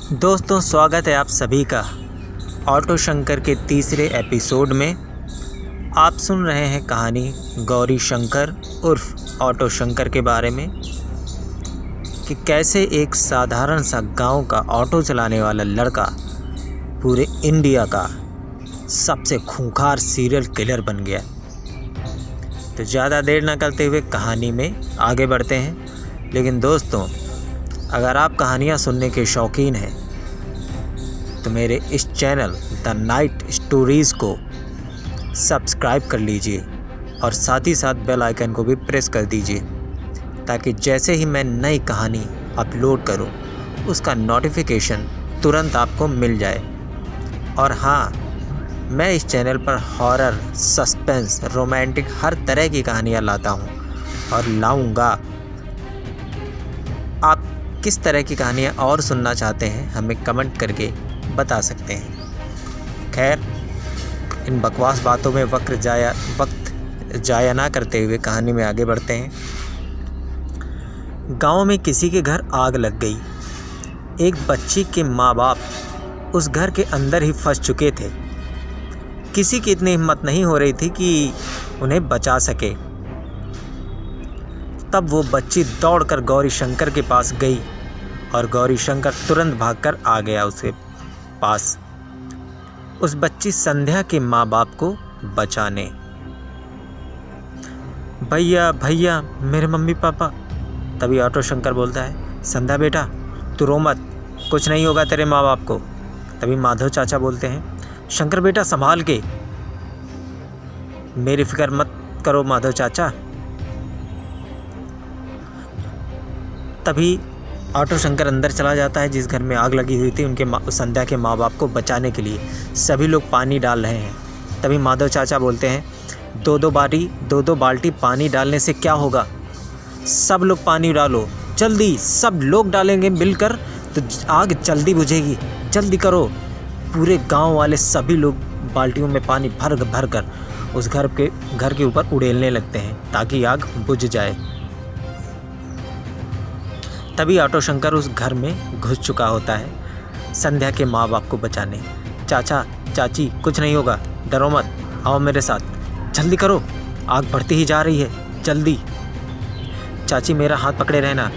दोस्तों, स्वागत है आप सभी का ऑटो शंकर के तीसरे एपिसोड में। आप सुन रहे हैं कहानी गौरी शंकर उर्फ ऑटो शंकर के बारे में कि कैसे एक साधारण सा गांव का ऑटो चलाने वाला लड़का पूरे इंडिया का सबसे खूंखार सीरियल किलर बन गया। तो ज़्यादा देर ना करते हुए कहानी में आगे बढ़ते हैं। लेकिन दोस्तों, अगर आप कहानियाँ सुनने के शौकीन हैं तो मेरे इस चैनल द नाइट स्टोरीज़ को सब्सक्राइब कर लीजिए और साथ ही साथ बेल आइकन को भी प्रेस कर दीजिए ताकि जैसे ही मैं नई कहानी अपलोड करूं उसका नोटिफिकेशन तुरंत आपको मिल जाए। और हाँ, मैं इस चैनल पर हॉरर, सस्पेंस, रोमांटिक हर तरह की कहानियाँ लाता हूँ और लाऊंगा। आप किस तरह की कहानियाँ और सुनना चाहते हैं हमें कमेंट करके बता सकते हैं। खैर, इन बकवास बातों में वक्त जाया ना करते हुए कहानी में आगे बढ़ते हैं। गांव में किसी के घर आग लग गई। एक बच्ची के माँ बाप उस घर के अंदर ही फंस चुके थे। किसी की इतनी हिम्मत नहीं हो रही थी कि उन्हें बचा सके। तब वो बच्ची दौड़कर गौरी शंकर के पास गई और गौरी शंकर तुरंत भागकर आ गया उसके पास, उस बच्ची संध्या के माँ बाप को बचाने। भैया भैया, मेरे मम्मी पापा। तभी ऑटो शंकर बोलता है, संध्या बेटा तू रो मत, कुछ नहीं होगा तेरे माँ बाप को। तभी माधव चाचा बोलते हैं, शंकर बेटा संभाल के, मेरी फिक्र मत करो माधव चाचा। तभी ऑटो शंकर अंदर चला जाता है जिस घर में आग लगी हुई थी उनके संध्या के माँ बाप को बचाने के लिए। सभी लोग पानी डाल रहे हैं। तभी माधव चाचा बोलते हैं, दो दो बाल्टी पानी डालने से क्या होगा, सब लोग पानी डालो जल्दी, सब लोग डालेंगे मिलकर तो आग जल्दी बुझेगी, जल्दी करो। पूरे गांव वाले सभी लोग बाल्टियों में पानी भर कर उस घर के ऊपर उड़ेलने लगते हैं ताकि आग बुझ जाए। तभी ऑटो शंकर उस घर में घुस चुका होता है संध्या के माँ बाप को बचाने। चाचा चाची कुछ नहीं होगा, डरो मत, आओ मेरे साथ, जल्दी करो, आग बढ़ती ही जा रही है, जल्दी। चाची मेरा हाथ पकड़े रहना,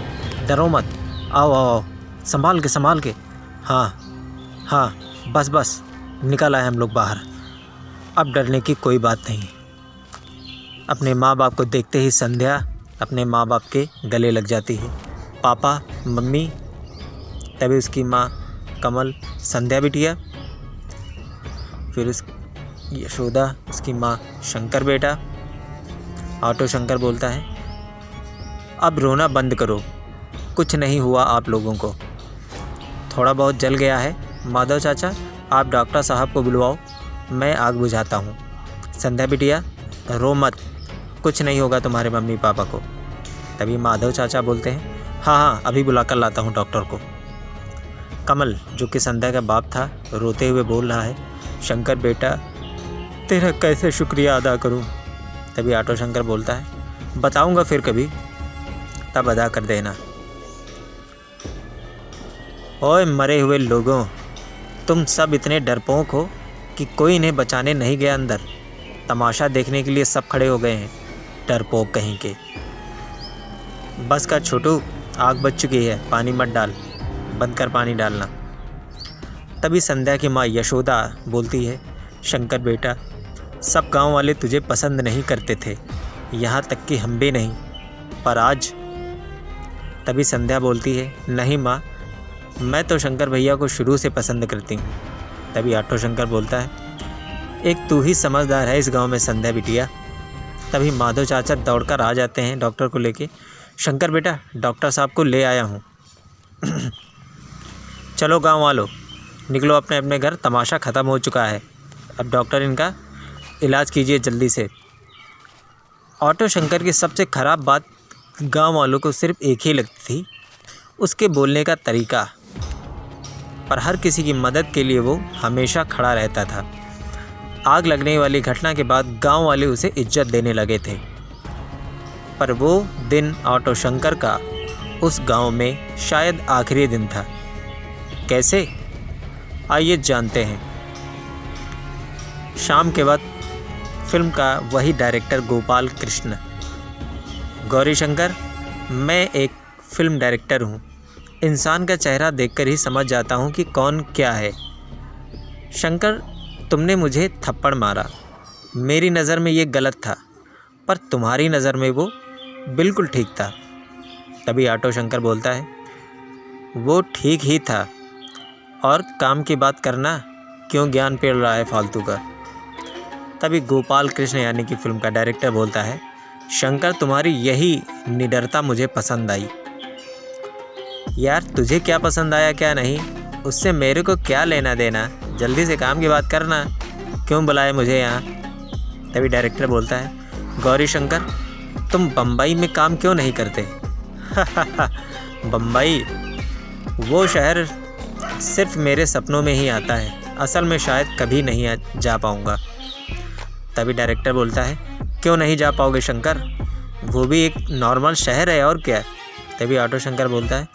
डरो मत, आओ आओ आओ, संभाल के। हाँ, बस निकल आए हम लोग बाहर, अब डरने की कोई बात नहीं। अपने माँ बाप को देखते ही संध्या अपने माँ बाप के गले लग जाती है, पापा मम्मी। तभी उसकी माँ कमल, संध्या बिटिया, फिर उस यशोदा उसकी माँ, शंकर बेटा। ऑटो शंकर बोलता है, अब रोना बंद करो, कुछ नहीं हुआ आप लोगों को, थोड़ा बहुत जल गया है। माधव चाचा आप डॉक्टर साहब को बुलवाओ, मैं आग बुझाता हूँ। संध्या बिटिया रो मत, कुछ नहीं होगा तुम्हारे मम्मी पापा को। तभी माधव चाचा बोलते हैं, हाँ अभी बुला कर लाता हूँ डॉक्टर को। कमल जो कि संध्या का बाप था रोते हुए बोल रहा है, शंकर बेटा तेरा कैसे शुक्रिया अदा करूँ। तभी ऑटो शंकर बोलता है, बताऊँगा फिर कभी, तब अदा कर देना। ओए मरे हुए लोगों, तुम सब इतने डरपोक हो कि कोई इन्हें बचाने नहीं गया अंदर, तमाशा देखने के लिए सब खड़े हो गए हैं, डरपोक कहीं के। बस कर छोटू, आग बच चुकी है, पानी मत डाल, बंद कर पानी डालना। तभी संध्या की माँ यशोदा बोलती है, शंकर बेटा सब गांव वाले तुझे पसंद नहीं करते थे, यहाँ तक कि हम भी नहीं, पर आज। तभी संध्या बोलती है, नहीं माँ, मैं तो शंकर भैया को शुरू से पसंद करती हूँ। तभी ऑटो शंकर बोलता है, एक तू ही समझदार है इस गांव में संध्या बिटिया। तभी माधव चाचा दौड़कर आ जाते हैं डॉक्टर को लेके, शंकर बेटा डॉक्टर साहब को ले आया हूँ। चलो गांव वालों निकलो अपने अपने घर, तमाशा ख़त्म हो चुका है, अब डॉक्टर इनका इलाज कीजिए जल्दी से। ऑटो शंकर की सबसे ख़राब बात गांव वालों को सिर्फ एक ही लगती थी, उसके बोलने का तरीका। पर हर किसी की मदद के लिए वो हमेशा खड़ा रहता था। आग लगने वाली घटना के बाद गांव वाले उसे इज्जत देने लगे थे। पर वो दिन ऑटो शंकर का उस गांव में शायद आखिरी दिन था। कैसे? आइए जानते हैं। शाम के वक्त फिल्म का वही डायरेक्टर गोपाल कृष्ण। गौरीशंकर, मैं एक फिल्म डायरेक्टर हूँ। इंसान का चेहरा देखकर ही समझ जाता हूँ कि कौन क्या है। शंकर, तुमने मुझे थप्पड़ मारा। मेरी नज़र में ये गलत था, पर तुम्हारी नज़र में वो बिल्कुल ठीक था। तभी ऑटो शंकर बोलता है, वो ठीक ही था, और काम की बात करना, क्यों ज्ञान पेड़ रहा है फालतू का। तभी गोपाल कृष्ण यानी कि फिल्म का डायरेक्टर बोलता है, शंकर, तुम्हारी यही निडरता मुझे पसंद आई। यार, तुझे क्या पसंद आया क्या नहीं, उससे मेरे को क्या लेना देना। जल्दी से काम की बात करना, क्यों बुलाए मुझे यहाँ। तभी डायरेक्टर बोलता है, गौरीशंकर, तुम बम्बई में काम क्यों नहीं करते? बम्बई, वो शहर सिर्फ मेरे सपनों में ही आता है, असल में शायद कभी नहीं जा पाऊँगा। तभी डायरेक्टर बोलता है, क्यों नहीं जा पाओगे शंकर, वो भी एक नॉर्मल शहर है, और क्या। तभी ऑटो शंकर बोलता है,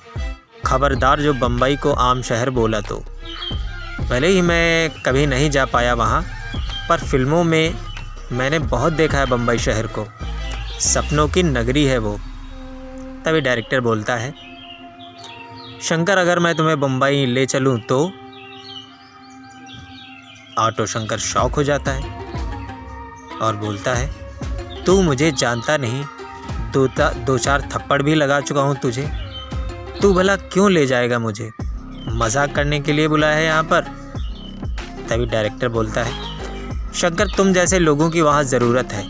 खबरदार जो बम्बई को आम शहर बोला तो। भले ही मैं कभी नहीं जा पाया वहाँ, पर फिल्मों में मैंने बहुत देखा है बम्बई शहर को, सपनों की नगरी है वो। तभी डायरेक्टर बोलता है, शंकर, अगर मैं तुम्हें बम्बई ले चलूँ तो? ऑटो शंकर शॉक हो जाता है और बोलता है, तू मुझे जानता नहीं, दो चार थप्पड़ भी लगा चुका हूँ तुझे, तू भला क्यों ले जाएगा मुझे? मजाक करने के लिए बुलाया है यहाँ पर? तभी डायरेक्टर बोलता है, शंकर, तुम जैसे लोगों की वहाँ ज़रूरत है।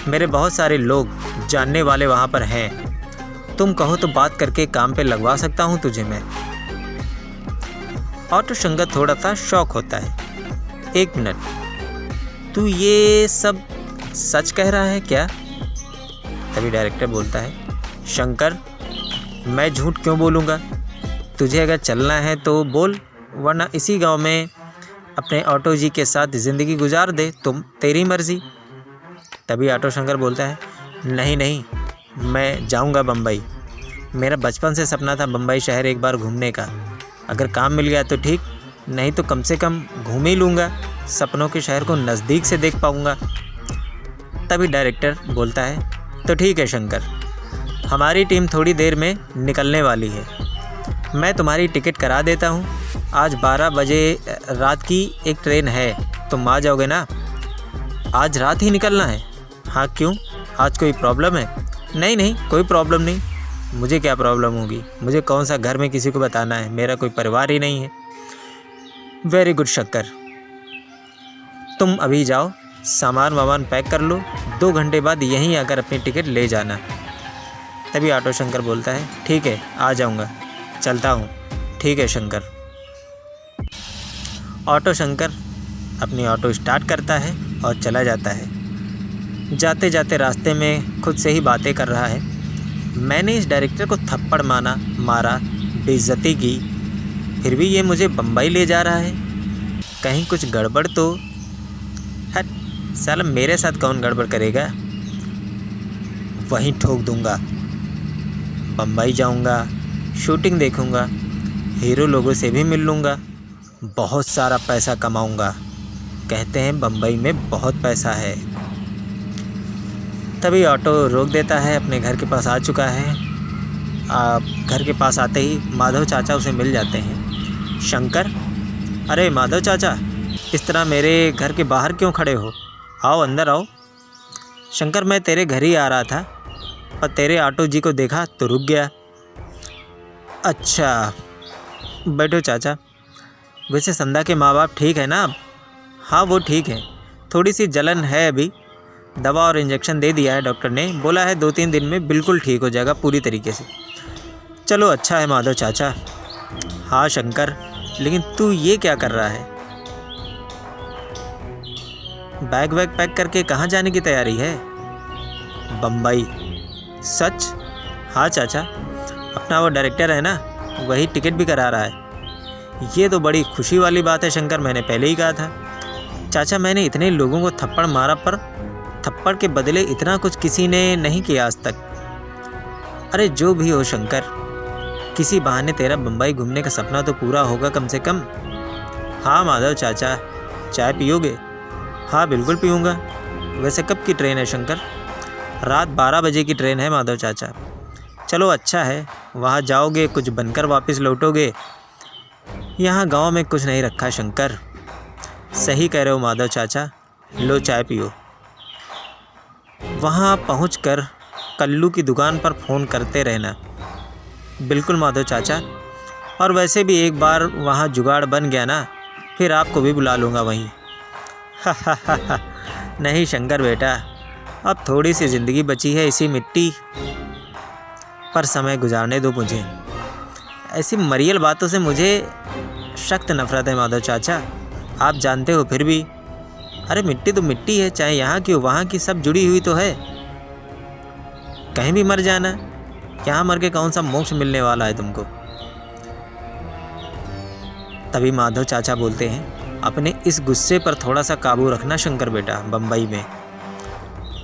मेरे बहुत सारे लोग जानने वाले वहाँ पर हैं, तुम कहो तो बात करके काम पे लगवा सकता हूँ तुझे मैं। ऑटो शंकर थोड़ा सा शॉक होता है। एक मिनट, तू ये सब सच कह रहा है क्या? तभी डायरेक्टर बोलता है, शंकर, मैं झूठ क्यों बोलूँगा? तुझे अगर चलना है तो बोल, वरना इसी गांव में अपने ऑटो जी के साथ ज़िंदगी गुजार दे, तुम तेरी मर्ज़ी। तभी ऑटो शंकर बोलता है, नहीं नहीं, मैं जाऊंगा बम्बई। मेरा बचपन से सपना था बम्बई शहर एक बार घूमने का। अगर काम मिल गया तो ठीक, नहीं तो कम से कम घूम ही लूँगा, सपनों के शहर को नज़दीक से देख पाऊँगा। तभी डायरेक्टर बोलता है, तो ठीक है शंकर, हमारी टीम थोड़ी देर में निकलने वाली है, मैं तुम्हारी टिकट करा देता हूँ। आज 12 बजे रात की एक ट्रेन है, तुम आ जाओगे ना? आज रात ही निकलना है? हाँ, क्यों, आज कोई प्रॉब्लम है? नहीं नहीं, कोई प्रॉब्लम नहीं। मुझे क्या प्रॉब्लम होगी, मुझे कौन सा घर में किसी को बताना है, मेरा कोई परिवार ही नहीं है। वेरी गुड शंकर, तुम अभी जाओ, सामान वामान पैक कर लो, 2 घंटे बाद यहीं आकर अपनी टिकट ले जाना। तभी ऑटो शंकर बोलता है, ठीक है, आ जाऊंगा, चलता हूँ। ठीक है शंकर। ऑटो शंकर अपनी ऑटो स्टार्ट करता है और चला जाता है। जाते जाते रास्ते में खुद से ही बातें कर रहा है, मैंने इस डायरेक्टर को थप्पड़ मारा, बेइज्जती की, फिर भी ये मुझे बम्बई ले जा रहा है। कहीं कुछ गड़बड़ तो? हट साला, मेरे साथ कौन गड़बड़ करेगा? वहीं ठोक दूंगा। बम्बई जाऊंगा, शूटिंग देखूंगा, हीरो लोगों से भी मिल लूँगा, बहुत सारा पैसा कमाऊंगा। कहते हैं बम्बई में बहुत पैसा है। तभी ऑटो रोक देता है, अपने घर के पास आ चुका है। घर के पास आते ही माधव चाचा उसे मिल जाते हैं। शंकर, अरे माधव चाचा, इस तरह मेरे घर के बाहर क्यों खड़े हो? आओ, अंदर आओ। शंकर, मैं तेरे घर ही आ रहा था, पर तेरे ऑटो जी को देखा तो रुक गया। अच्छा, बैठो चाचा। वैसे संध्या के माँ बाप ठीक है ना अब? हाँ, वो ठीक है, थोड़ी सी जलन है अभी, दवा और इंजेक्शन दे दिया है डॉक्टर ने, बोला है 2-3 दिन में बिल्कुल ठीक हो जाएगा पूरी तरीके से। चलो अच्छा है माधव चाचा। हाँ शंकर, लेकिन तू ये क्या कर रहा है? बैग वैग पैक करके कहाँ जाने की तैयारी है? बम्बई। सच? हाँ चाचा, अपना वो डायरेक्टर है ना, वही टिकट भी करा रहा है। ये तो बड़ी खुशी वाली बात है शंकर, मैंने पहले ही कहा था। चाचा, मैंने इतने लोगों को थप्पड़ मारा, पर थप्पड़ के बदले इतना कुछ किसी ने नहीं किया आज तक। अरे जो भी हो शंकर, किसी बहाने तेरा बम्बई घूमने का सपना तो पूरा होगा कम से कम। हाँ माधव चाचा, चाय पियोगे? हाँ बिल्कुल पीऊँगा। वैसे कब की ट्रेन है शंकर? रात 12 बजे की ट्रेन है माधव चाचा। चलो अच्छा है, वहाँ जाओगे कुछ बनकर वापस लौटोगे। यहाँ गांव में कुछ नहीं रखा शंकर। सही कह रहे हो माधव चाचा, लो चाय पियो। वहाँ पहुंचकर कल्लू की दुकान पर फ़ोन करते रहना। बिल्कुल माधव चाचा, और वैसे भी एक बार वहाँ जुगाड़ बन गया ना, फिर आपको भी बुला लूँगा वहीं। नहीं शंकर बेटा, अब थोड़ी सी ज़िंदगी बची है इसी मिट्टी पर, समय गुजारने दो मुझे। ऐसी मरियल बातों से मुझे सख्त नफरत है माधव चाचा, आप जानते हो फिर भी। अरे मिट्टी तो मिट्टी है, चाहे यहाँ की हो वहाँ की, सब जुड़ी हुई तो है। कहीं भी मर जाना, यहाँ मर के कौन सा मोक्ष मिलने वाला है तुमको। तभी माधव चाचा बोलते हैं, अपने इस गुस्से पर थोड़ा सा काबू रखना शंकर बेटा, बम्बई में।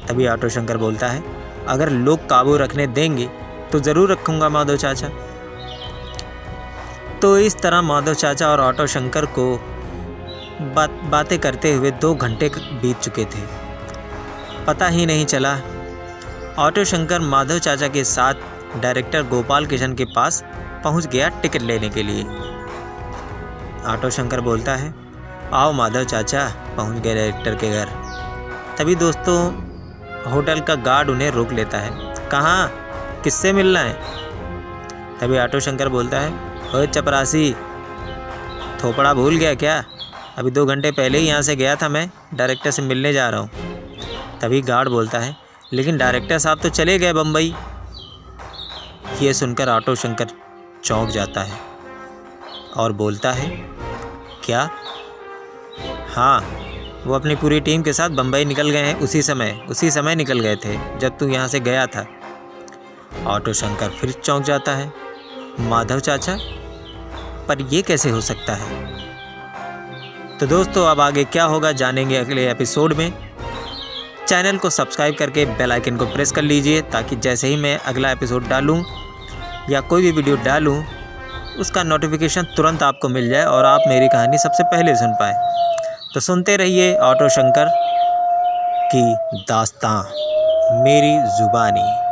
तभी ऑटो शंकर बोलता है, अगर लोग काबू रखने देंगे तो ज़रूर रखूँगा माधव चाचा। तो इस तरह माधव चाचा और ऑटो शंकर को बातें करते हुए 2 घंटे बीत चुके थे, पता ही नहीं चला। ऑटो शंकर माधव चाचा के साथ डायरेक्टर गोपाल कृष्ण के पास पहुंच गया टिकट लेने के लिए। ऑटो शंकर बोलता है, आओ माधव चाचा। पहुंच गए डायरेक्टर के घर। तभी दोस्तों होटल का गार्ड उन्हें रोक लेता है। कहाँ, किससे मिलना है? तभी ऑटो शंकर बोलता है, ओए चपरासी, थोपड़ा भूल गया क्या? अभी 2 घंटे पहले ही यहाँ से गया था, मैं डायरेक्टर से मिलने जा रहा हूँ। तभी गार्ड बोलता है, लेकिन डायरेक्टर साहब तो चले गए बम्बई। ये सुनकर ऑटो शंकर चौंक जाता है और बोलता है, क्या? हाँ, वो अपनी पूरी टीम के साथ बम्बई निकल गए हैं। उसी समय निकल गए थे जब तू यहाँ से गया था। ऑटो शंकर फिर चौंक जाता है, माधव चाचा, पर ये कैसे हो सकता है? तो दोस्तों अब आगे क्या होगा जानेंगे अगले एपिसोड में। चैनल को सब्सक्राइब करके बेल आइकन को प्रेस कर लीजिए, ताकि जैसे ही मैं अगला एपिसोड डालूं या कोई भी वीडियो डालूं उसका नोटिफिकेशन तुरंत आपको मिल जाए और आप मेरी कहानी सबसे पहले सुन पाए। तो सुनते रहिए ऑटो शंकर की दास्तां, मेरी ज़ुबानी।